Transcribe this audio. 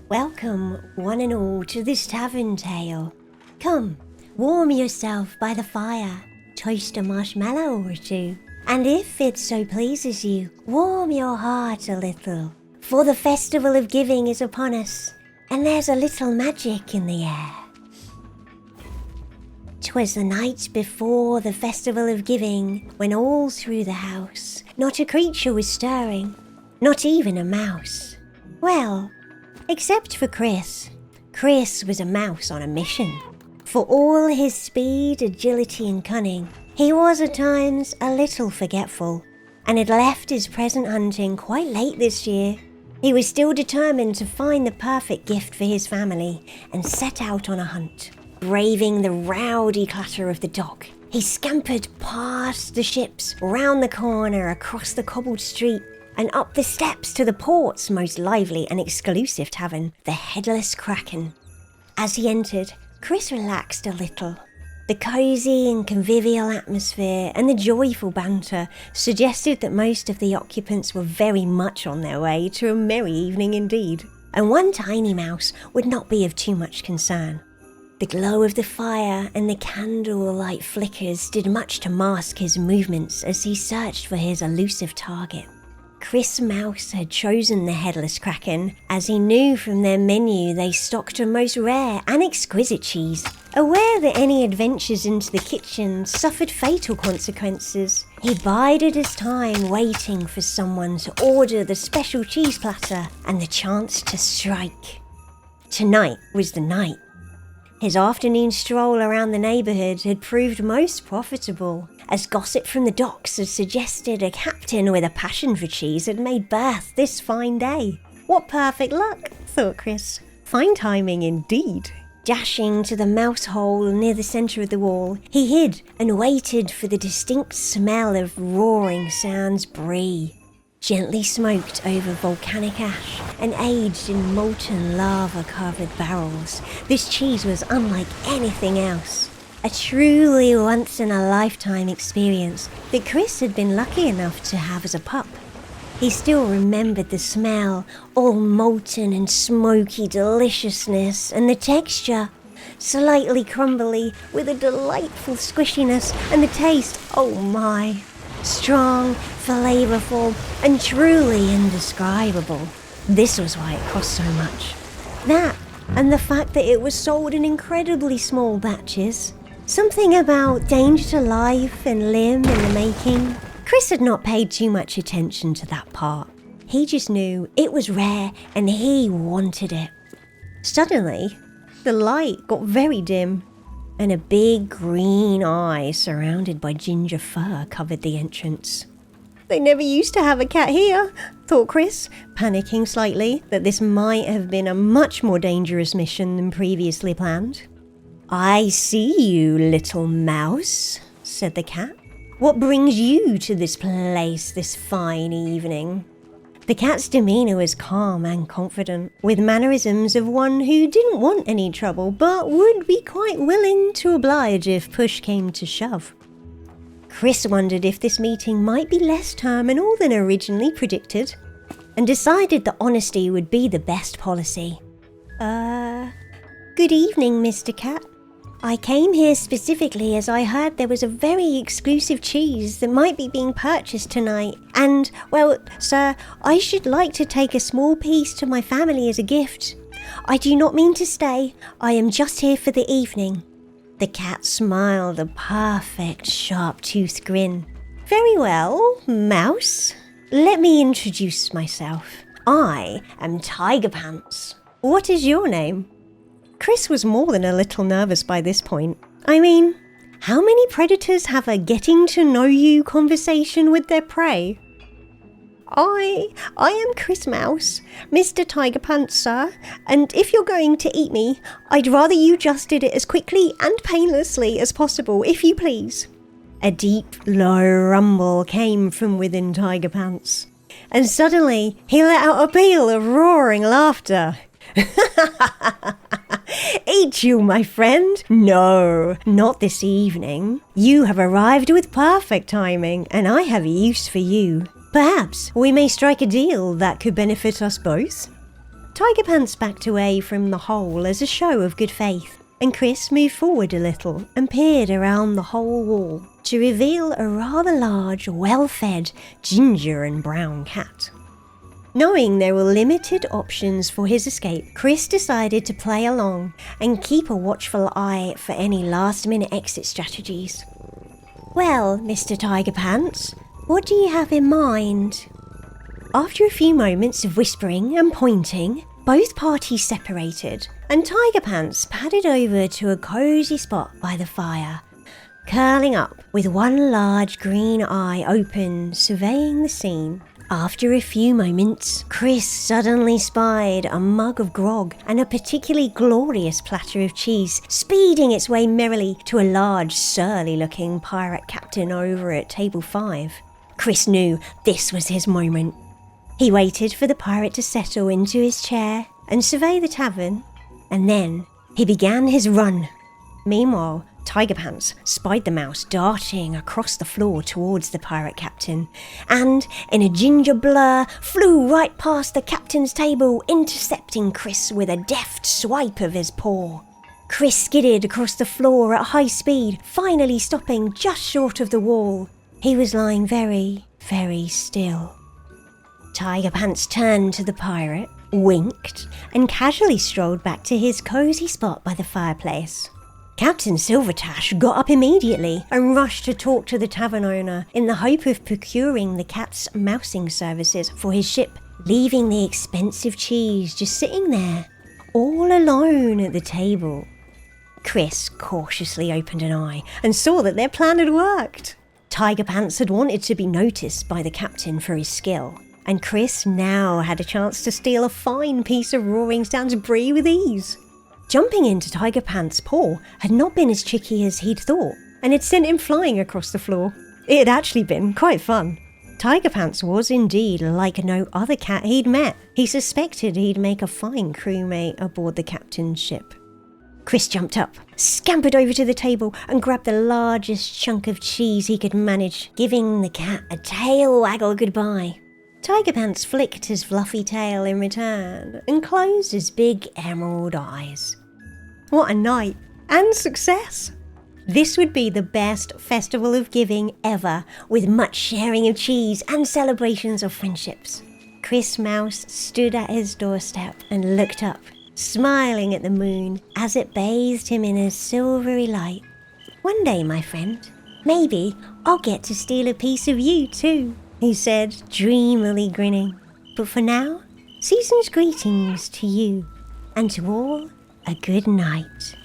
Welcome, one and all, to this tavern tale. Come, warm yourself by the fire, toast a marshmallow or two, and if it so pleases you, warm your heart a little, for the festival of giving is upon us, and there's a little magic in the air. 'Twas the night before the festival of giving, when all through the house not a creature was stirring, not even a mouse. Well, except for Chris. Chris was a mouse on a mission. For all his speed, agility and cunning, he was at times a little forgetful, and had left his present hunting quite late this year. He was still determined to find the perfect gift for his family and set out on a hunt. Braving the rowdy clatter of the dock, he scampered past the ships, round the corner, across the cobbled street, and up the steps to the port's most lively and exclusive tavern, the Headless Kraken. As he entered, Chris relaxed a little. The cosy and convivial atmosphere and the joyful banter suggested that most of the occupants were very much on their way to a merry evening indeed, and one tiny mouse would not be of too much concern. The glow of the fire and the candlelight flickers did much to mask his movements as he searched for his elusive target. Chris Mouse had chosen the Headless Kraken as he knew from their menu they stocked a most rare and exquisite cheese. Aware that any adventures into the kitchen suffered fatal consequences, he bided his time waiting for someone to order the special cheese platter and the chance to strike. Tonight was the night. His afternoon stroll around the neighbourhood had proved most profitable, as gossip from the docks had suggested a captain with a passion for cheese had made birth this fine day. What perfect luck, thought Chris. Fine timing indeed. Dashing to the mouse hole near the centre of the wall, he hid and waited for the distinct smell of roaring sans brie. Gently smoked over volcanic ash and aged in molten lava-covered barrels, this cheese was unlike anything else. A truly once-in-a-lifetime experience that Chris had been lucky enough to have as a pup. He still remembered the smell, all molten and smoky deliciousness, and the texture, slightly crumbly, with a delightful squishiness, and the taste, oh my, strong, flavorful, and truly indescribable. This was why it cost so much. That, and the fact that it was sold in incredibly small batches. Something about danger to life and limb in the making. Chris had not paid too much attention to that part. He just knew it was rare and he wanted it. Suddenly, the light got very dim, and a big green eye surrounded by ginger fur covered the entrance. They never used to have a cat here, thought Chris, panicking slightly that this might have been a much more dangerous mission than previously planned. I see you, little mouse, said the cat. What brings you to this place this fine evening? The cat's demeanour was calm and confident, with mannerisms of one who didn't want any trouble but would be quite willing to oblige if push came to shove. Chris wondered if this meeting might be less terminal than originally predicted, and decided that honesty would be the best policy. Good evening, Mr. Cat. I came here specifically as I heard there was a very exclusive cheese that might be being purchased tonight, and, well, sir, I should like to take a small piece to my family as a gift. I do not mean to stay, I am just here for the evening. The cat smiled a perfect sharp-toothed grin. Very well, Mouse. Let me introduce myself. I am Tigerpants. What is your name? Chris was more than a little nervous by this point. I mean, how many predators have a getting-to-know-you conversation with their prey? I am Chris Mouse, Mr. Tigerpants, sir, and if you're going to eat me, I'd rather you just did it as quickly and painlessly as possible, if you please. A deep, low rumble came from within Tigerpants, and suddenly he let out a peal of roaring laughter. Eat you, my friend? No, not this evening. You have arrived with perfect timing, and I have use for you. Perhaps we may strike a deal that could benefit us both. Tigerpants backed away from the hole as a show of good faith, and Chris moved forward a little and peered around the whole wall to reveal a rather large, well-fed ginger and brown cat. Knowing there were limited options for his escape, Chris decided to play along and keep a watchful eye for any last-minute exit strategies. "Well, Mr. Tigerpants, what do you have in mind?" After a few moments of whispering and pointing, both parties separated, and Tigerpants padded over to a cosy spot by the fire, curling up with one large green eye open, surveying the scene. After a few moments, Chris suddenly spied a mug of grog and a particularly glorious platter of cheese speeding its way merrily to a large, surly-looking pirate captain over at table 5. Chris knew this was his moment. He waited for the pirate to settle into his chair and survey the tavern, and then he began his run. Meanwhile, Tigerpants spied the mouse darting across the floor towards the pirate captain, and, in a ginger blur, flew right past the captain's table, intercepting Chris with a deft swipe of his paw. Chris skidded across the floor at high speed, finally stopping just short of the wall. He was lying very, very still. Tigerpants turned to the pirate, winked, and casually strolled back to his cosy spot by the fireplace. Captain Silvertash got up immediately and rushed to talk to the tavern owner in the hope of procuring the cat's mousing services for his ship, leaving the expensive cheese just sitting there, all alone at the table. Chris cautiously opened an eye and saw that their plan had worked. Tigerpants had wanted to be noticed by the captain for his skill, and Chris now had a chance to steal a fine piece of Roaring Stan's brie with ease. Jumping into Tigerpants' paw had not been as tricky as he'd thought, and had sent him flying across the floor. It had actually been quite fun. Tigerpants was indeed like no other cat he'd met. He suspected he'd make a fine crewmate aboard the captain's ship. Chris jumped up, scampered over to the table, and grabbed the largest chunk of cheese he could manage, giving the cat a tail waggle goodbye. Tigerpants flicked his fluffy tail in return and closed his big emerald eyes. What a night and success! This would be the best festival of giving ever, with much sharing of cheese and celebrations of friendships. Chris Mouse stood at his doorstep and looked up, smiling at the moon as it bathed him in a silvery light. "One day, my friend, maybe I'll get to steal a piece of you too," he said, dreamily grinning. "But for now, season's greetings to you, and to all a good night."